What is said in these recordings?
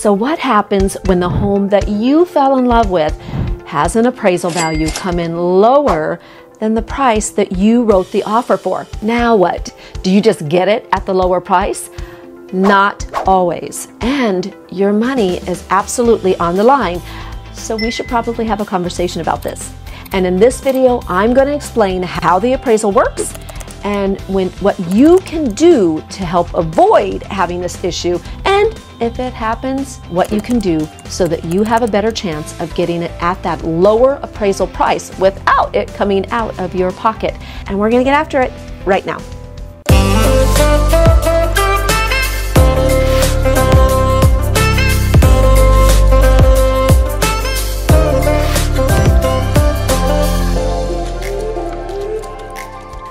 So what happens when the home that you fell in love with has an appraisal value come in lower than the price that you wrote the offer for? Now what? Do you just get it at the lower price? Not always. And your money is absolutely on the line. So we should probably have a conversation about this. And in this video, I'm going to explain how the appraisal works and what you can do to help avoid having this issue, and if it happens, what you can do so that you have a better chance of getting it at that lower appraisal price without it coming out of your pocket. And we're going to get after it right now.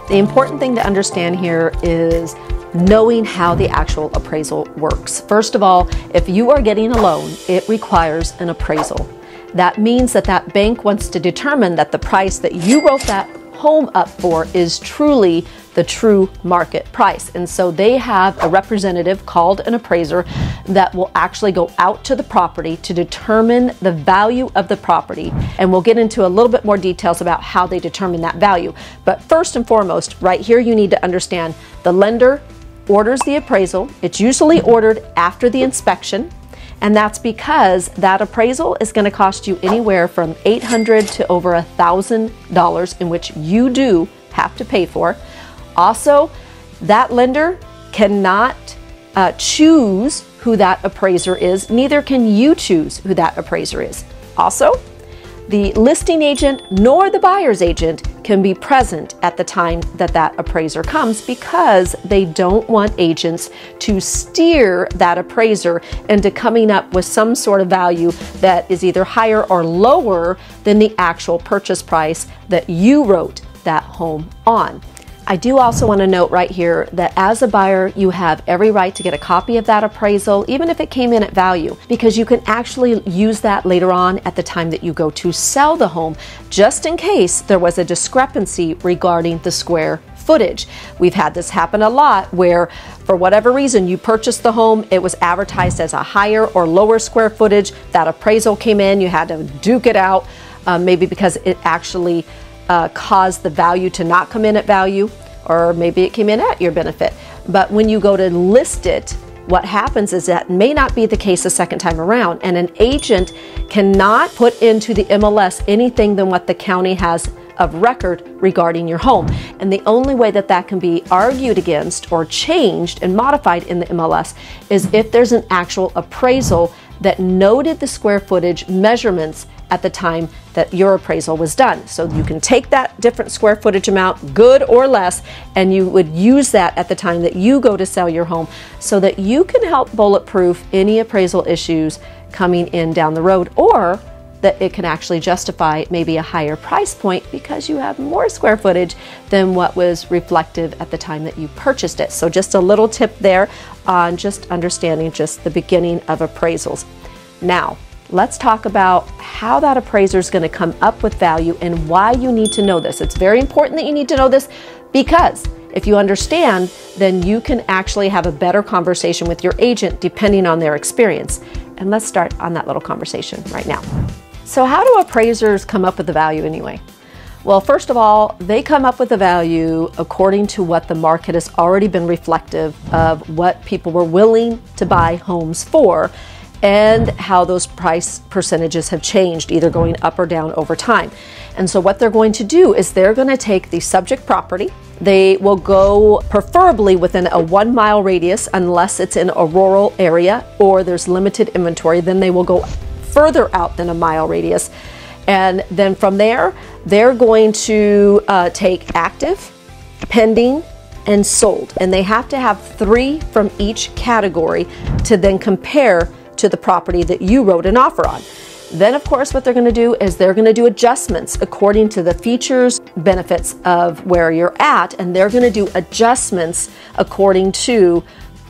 The important thing to understand here is knowing how the actual appraisal works. First of all, if you are getting a loan, it requires an appraisal. That means that that bank wants to determine that the price that you wrote that home up for is truly the true market price. And so they have a representative called an appraiser that will actually go out to the property to determine the value of the property. And we'll get into a little bit more details about how they determine that value. But first and foremost, right here, you need to understand the lender orders the appraisal. It's usually ordered after the inspection. And that's because that appraisal is going to cost you anywhere from $800 to over $1,000, in which you do have to pay for. Also, that lender cannot choose who that appraiser is. Neither can you choose who that appraiser is. Also, the listing agent nor the buyer's agent can be present at the time that that appraiser comes, because they don't want agents to steer that appraiser into coming up with some sort of value that is either higher or lower than the actual purchase price that you wrote that home on. I do also want to note right here that as a buyer, you have every right to get a copy of that appraisal, even if it came in at value, because you can actually use that later on at the time that you go to sell the home, just in case there was a discrepancy regarding the square footage. We've had this happen a lot where, for whatever reason, you purchased the home, it was advertised as a higher or lower square footage, that appraisal came in, you had to duke it out, maybe because it actually caused the value to not come in at value, or maybe it came in at your benefit. But when you go to list it, what happens is that may not be the case the second time around, and an agent cannot put into the MLS anything than what the county has of record regarding your home. And the only way that that can be argued against or changed and modified in the MLS is if there's an actual appraisal that noted the square footage measurements at the time that your appraisal was done. So you can take that different square footage amount, good or less, and you would use that at the time that you go to sell your home, so that you can help bulletproof any appraisal issues coming in down the road, or that it can actually justify maybe a higher price point because you have more square footage than what was reflective at the time that you purchased it. So just a little tip there on just understanding just the beginning of appraisals. Now, let's talk about how that appraiser is going to come up with value and why you need to know this. It's very important that you need to know this, because if you understand, then you can actually have a better conversation with your agent depending on their experience. And let's start on that little conversation right now. So how do appraisers come up with the value anyway? Well, first of all, they come up with the value according to what the market has already been reflective of, what people were willing to buy homes for, and how those price percentages have changed, either going up or down over time. And so what they're going to do is they're going to take the subject property. They will go preferably within a 1 mile radius, unless it's in a rural area or there's limited inventory. Then they will go further out than a mile radius. And then from there, they're going to take active, pending, and sold. And they have to have 3 from each category to then compare to the property that you wrote an offer on. Then, of course, what they're going to do is they're going to do adjustments according to the features, benefits of where you're at, and they're going to do adjustments according to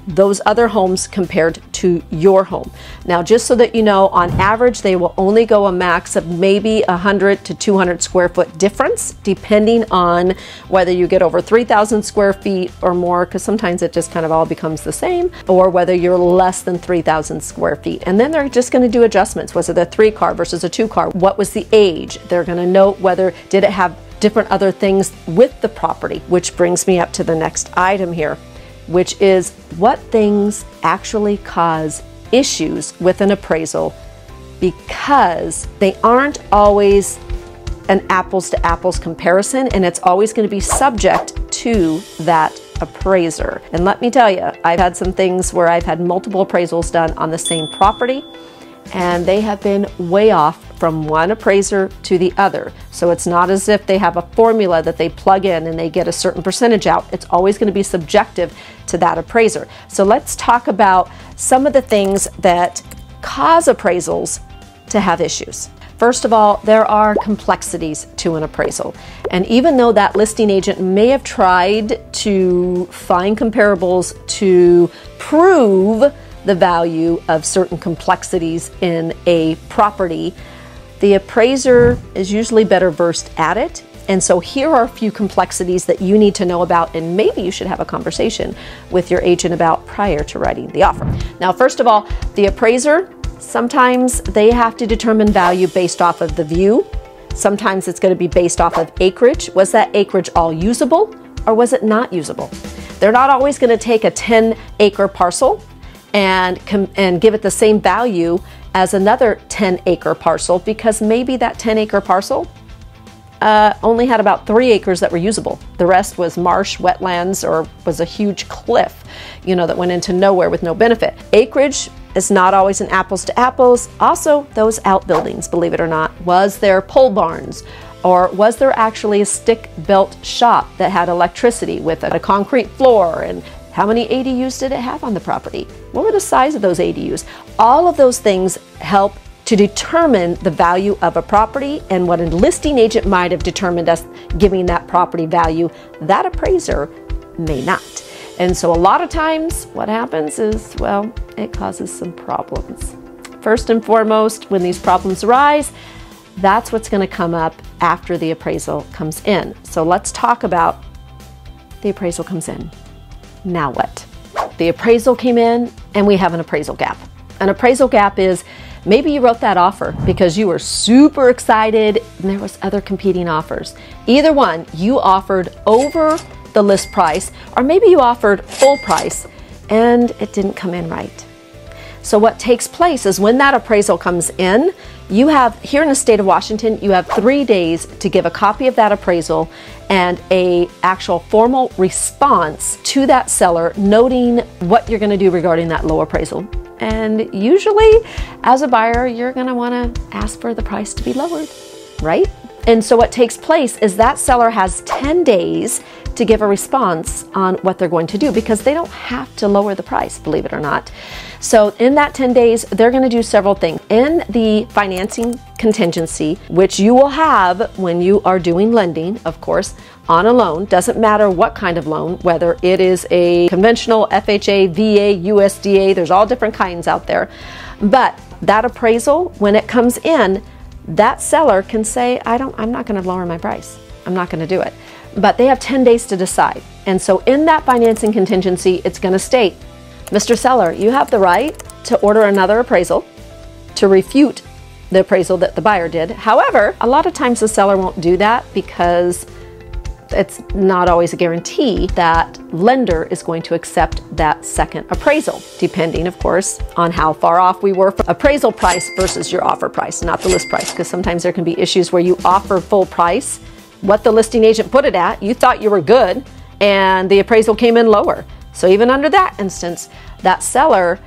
those other homes compared to your home. Now, just so that you know, on average, they will only go a max of maybe 100 to 200 square foot difference, depending on whether you get over 3,000 square feet or more, because sometimes it just kind of all becomes the same, or whether you're less than 3,000 square feet. And then they're just going to do adjustments. Was it a 3-car versus a 2-car? What was the age? They're going to note whether did it have different other things with the property, which brings me up to the next item here, which is what things actually cause issues with an appraisal, because they aren't always an apples to apples comparison, and it's always going to be subject to that appraiser. And let me tell you, I've had some things where I've had multiple appraisals done on the same property, and they have been way off from one appraiser to the other. So it's not as if they have a formula that they plug in and they get a certain percentage out. It's always going to be subjective to that appraiser. So let's talk about some of the things that cause appraisals to have issues. First of all, there are complexities to an appraisal. And even though that listing agent may have tried to find comparables to prove the value of certain complexities in a property, the appraiser is usually better versed at it. And so here are a few complexities that you need to know about, and maybe you should have a conversation with your agent about prior to writing the offer. Now, first of all, the appraiser, sometimes they have to determine value based off of the view. Sometimes it's going to be based off of acreage. Was that acreage all usable, or was it not usable? They're not always going to take a 10-acre parcel and give it the same value as another 10-acre parcel, because maybe that 10-acre parcel only had about 3 acres that were usable. The rest was marsh, wetlands, or was a huge cliff, that went into nowhere with no benefit. Acreage is not always an apples to apples. Also, those outbuildings, believe it or not. Was there pole barns? Or was there actually a stick-built shop that had electricity with a concrete floor? And how many ADUs did it have on the property? What were the size of those ADUs? All of those things help to determine the value of a property, and what a listing agent might have determined as giving that property value, that appraiser may not. And so a lot of times what happens is, well, it causes some problems. First and foremost, when these problems arise, that's what's going to come up after the appraisal comes in. So let's talk about the appraisal comes in. Now what? The appraisal came in and we have an appraisal gap. An appraisal gap is maybe you wrote that offer because you were super excited and there was other competing offers. Either one, you offered over the list price, or maybe you offered full price and it didn't come in right. So what takes place is when that appraisal comes in, you have, here in the state of Washington, you have 3 days to give a copy of that appraisal and a actual formal response to that seller noting what you're going to do regarding that low appraisal. And usually, as a buyer, you're going to want to ask for the price to be lowered, right? And so what takes place is that seller has 10 days to give a response on what they're going to do, because they don't have to lower the price, believe it or not. So in that 10 days, they're going to do several things. In the financing contingency, which you will have when you are doing lending, of course, on a loan, doesn't matter what kind of loan, whether it is a conventional FHA, VA, USDA, there's all different kinds out there. But that appraisal, when it comes in, that seller can say, I'm not going to lower my price. I'm not going to do it. But they have 10 days to decide. And so in that financing contingency, it's going to state, Mr. Seller, you have the right to order another appraisal to refute the appraisal that the buyer did. However, a lot of times the seller won't do that because it's not always a guarantee that lender is going to accept that second appraisal, depending, of course, on how far off we were from appraisal price versus your offer price, not the list price, because sometimes there can be issues where you offer full price, what the listing agent put it at, you thought you were good, and the appraisal came in lower. So even under that instance, that seller,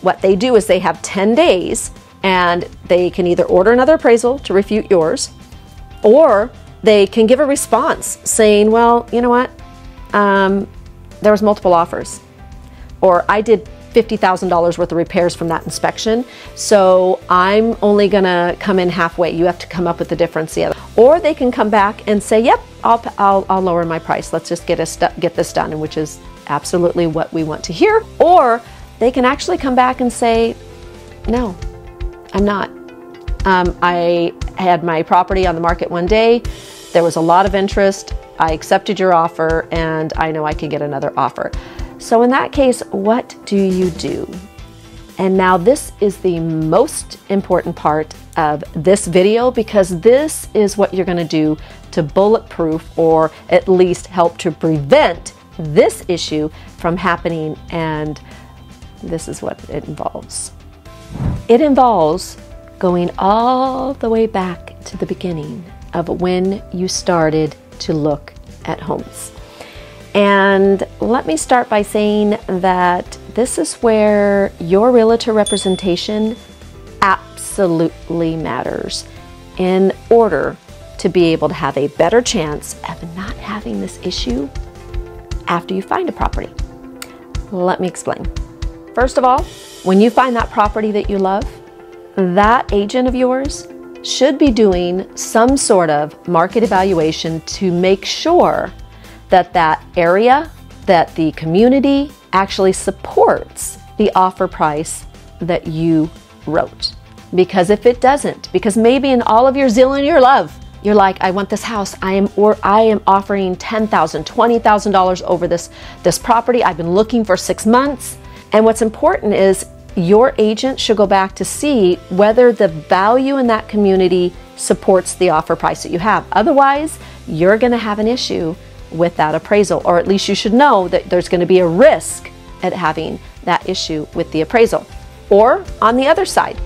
what they do is they have 10 days and they can either order another appraisal to refute yours, or they can give a response saying, well, you know what, there was multiple offers, or I did $50,000 worth of repairs from that inspection, so I'm only gonna come in halfway. You have to come up with the difference. The other, or they can come back and say, yep, I'll lower my price. Let's just get this done, which is absolutely what we want to hear, or they can actually come back and say, no, I'm not. I had my property on the market one day. There was a lot of interest. I accepted your offer, and I know I could get another offer. So in that case, what do you do? And now this is the most important part of this video, because this is what you're going to do to bulletproof, or at least help to prevent this issue from happening. And this is what it involves. It involves going all the way back to the beginning of when you started to look at homes. And let me start by saying that this is where your realtor representation absolutely matters in order to be able to have a better chance of not having this issue after you find a property. Let me explain. First of all, when you find that property that you love, that agent of yours should be doing some sort of market evaluation to make sure that that area, that the community actually supports the offer price that you wrote. Because if it doesn't, because maybe in all of your zeal and your love, you're like, I want this house, I am offering $10,000, $20,000 over this property. I've been looking for 6 months. And what's important is your agent should go back to see whether the value in that community supports the offer price that you have. Otherwise, you're going to have an issue with that appraisal, or at least you should know that there's going to be a risk at having that issue with the appraisal. Or on the other side,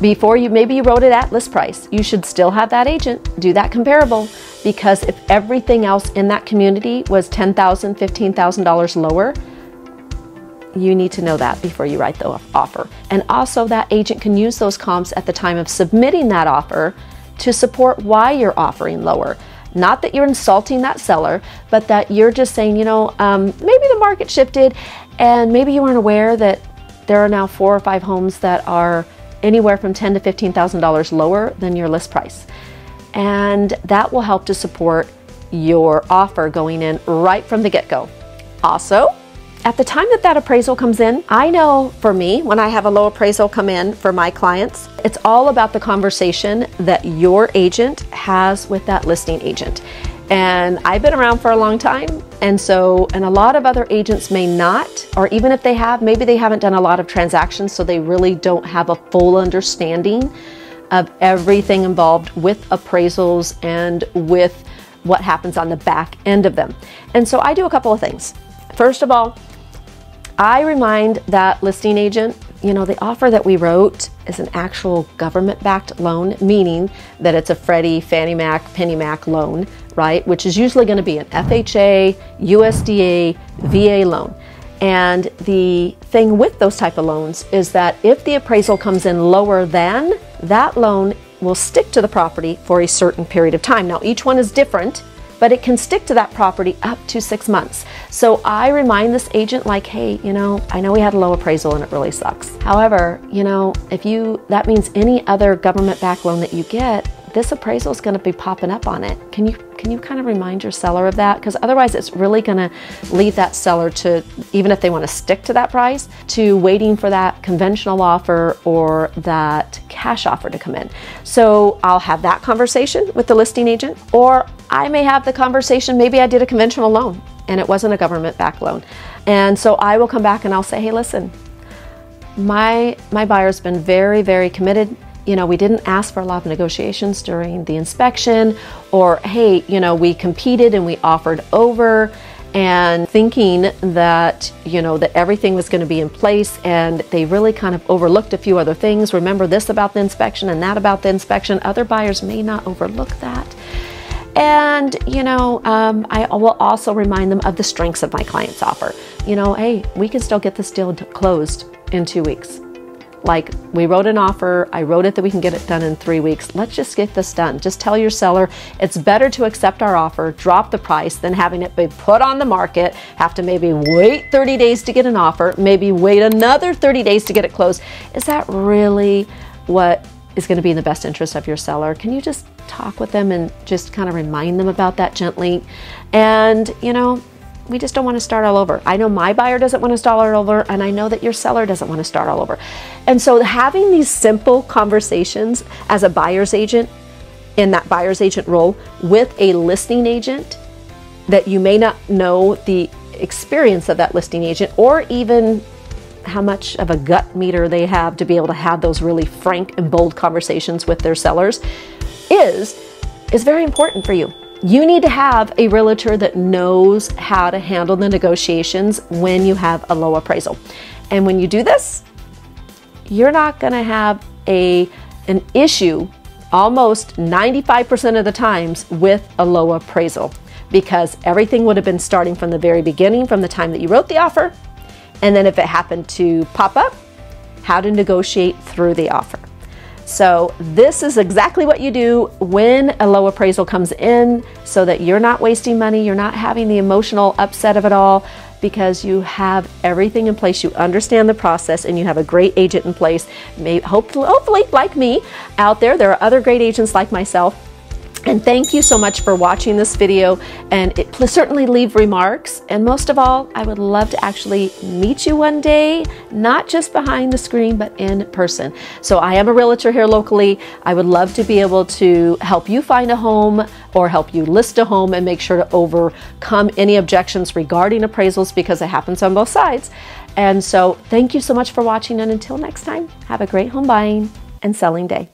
before maybe you wrote it at list price, you should still have that agent do that comparable, because if everything else in that community was $10,000, $15,000 lower, you need to know that before you write the offer. And also that agent can use those comps at the time of submitting that offer to support why you're offering lower. Not that you're insulting that seller, but that you're just saying, you know, maybe the market shifted and maybe you weren't aware that there are now 4 or 5 homes that are anywhere from $10,000 to $15,000 lower than your list price. And that will help to support your offer going in right from the get-go. Also, at the time that appraisal comes in, I know for me, when I have a low appraisal come in for my clients, it's all about the conversation that your agent has with that listing agent. And I've been around for a long time, and a lot of other agents may not, or even if they have, maybe they haven't done a lot of transactions, so they really don't have a full understanding of everything involved with appraisals and with what happens on the back end of them. And so I do a couple of things. First of all, I remind that listing agent, you know, the offer that we wrote is an actual government-backed loan, meaning that it's a Freddie, Fannie Mac, Penny Mac loan, right? Which is usually going to be an FHA, USDA, VA loan. And the thing with those type of loans is that if the appraisal comes in lower than, that loan will stick to the property for a certain period of time. Now, each one is different, but it can stick to that property up to 6 months. So I remind this agent, like, hey, you know, I know we had a low appraisal and it really sucks. However, you know, that means any other government-backed loan that you get, this appraisal is going to be popping up on it. Can you kind of remind your seller of that? Because otherwise it's really going to lead that seller to, even if they want to stick to that price, to waiting for that conventional offer or that cash offer to come in. So I'll have that conversation with the listing agent, or I may have the conversation, maybe I did a conventional loan and it wasn't a government-backed loan. And so I will come back and I'll say, hey, listen, my buyer's been very, very committed. You know, we didn't ask for a lot of negotiations during the inspection, or hey, you know, we competed and we offered over, and thinking that, you know, that everything was going to be in place, and they really kind of overlooked a few other things. Remember this about the inspection and that about the inspection. Other buyers may not overlook that. And, you know, I will also remind them of the strengths of my client's offer. You know, hey, we can still get this deal closed in 2 weeks. Like, we wrote an offer, I wrote it that we can get it done in 3 weeks. Let's just get this done. Just tell your seller it's better to accept our offer, drop the price, than having it be put on the market, have to maybe wait 30 days to get an offer, maybe wait another 30 days to get it closed. Is that really what is going to be in the best interest of your seller? Can you just talk with them and just kind of remind them about that gently? And, you know, we just don't want to start all over. I know my buyer doesn't want to start all over, and I know that your seller doesn't want to start all over. And so having these simple conversations as a buyer's agent, in that buyer's agent role, with a listing agent that you may not know the experience of that listing agent, or even how much of a gut meter they have to be able to have those really frank and bold conversations with their sellers, is very important for you. You need to have a realtor that knows how to handle the negotiations when you have a low appraisal. And when you do this, you're not going to have an issue almost 95% of the times with a low appraisal, because everything would have been starting from the very beginning, from the time that you wrote the offer, and then if it happened to pop up, how to negotiate through the offer. So this is exactly what you do when a low appraisal comes in, so that you're not wasting money, you're not having the emotional upset of it all, because you have everything in place, you understand the process, and you have a great agent in place. Hopefully, like me out there are other great agents like myself. And thank you so much for watching this video, and certainly leave remarks. And most of all, I would love to actually meet you one day, not just behind the screen, but in person. So I am a realtor here locally. I would love to be able to help you find a home or help you list a home, and make sure to overcome any objections regarding appraisals, because it happens on both sides. And so thank you so much for watching, and until next time, have a great home buying and selling day.